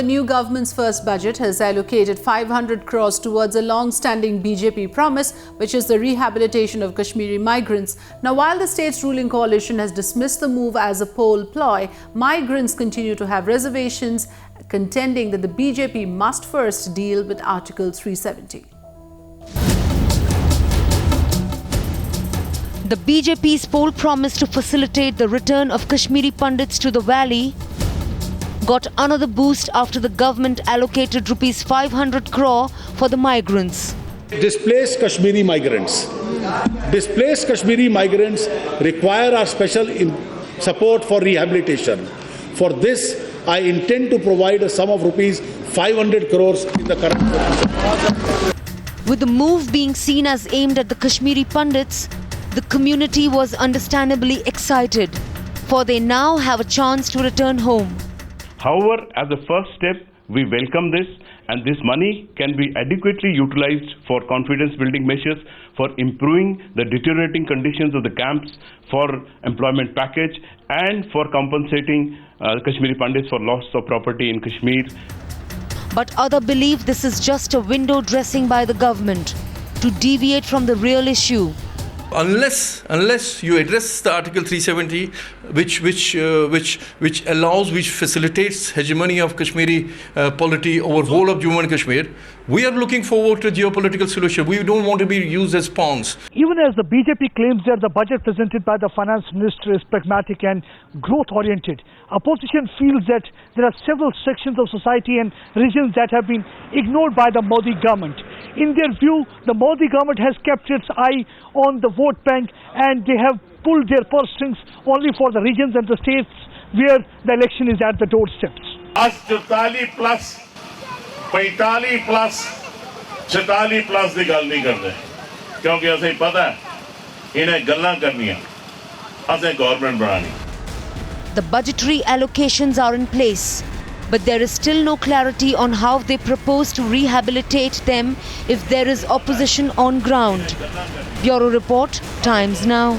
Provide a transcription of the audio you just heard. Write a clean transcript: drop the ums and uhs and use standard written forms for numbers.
The new government's first budget has allocated 500 crores towards a long-standing BJP promise, which is the rehabilitation of Kashmiri migrants. Now, while the state's ruling coalition has dismissed the move as a poll ploy, migrants continue to have reservations, contending that the BJP must first deal with Article 370. The BJP's poll promise to facilitate the return of Kashmiri Pandits to the valley got another boost after the government allocated rupees 500 crore for the migrants. Displaced Kashmiri migrants. Displaced Kashmiri migrants require our special support for rehabilitation. For this, I intend to provide a sum of rupees 500 crores in the current year. With the move being seen as aimed at the Kashmiri Pandits, the community was understandably excited, for they now have a chance to return home. However, as a first step, we welcome this, and this money can be adequately utilized for confidence-building measures, for improving the deteriorating conditions of the camps, for employment package, and for compensating Kashmiri Pandits for loss of property in Kashmir. But others believe this is just a window dressing by the government to deviate from the real issue. Unless you address the Article 370, which facilitates hegemony of Kashmiri polity over whole of Jammu and Kashmir, we are looking forward to a geopolitical solution. We don't want to be used as pawns. Even as the BJP claims that the budget presented by the finance minister is pragmatic and growth-oriented, opposition feels that there are several sections of society and regions that have been ignored by the Modi government. In their view, the Modi government has kept its eye on the vote bank, and they have pulled their purse strings only for the regions and the states where the election is at the doorsteps. आज 44 plus 45 plus 46 plus की गल नहीं करते, क्योंकि असें पता है इन्हें गल्लां करनियां, असें गवर्नमेंट बनानी. The budgetary allocations are in place, but there is still no clarity on how they propose to rehabilitate them if there is opposition on ground. Bureau Report, Times Now.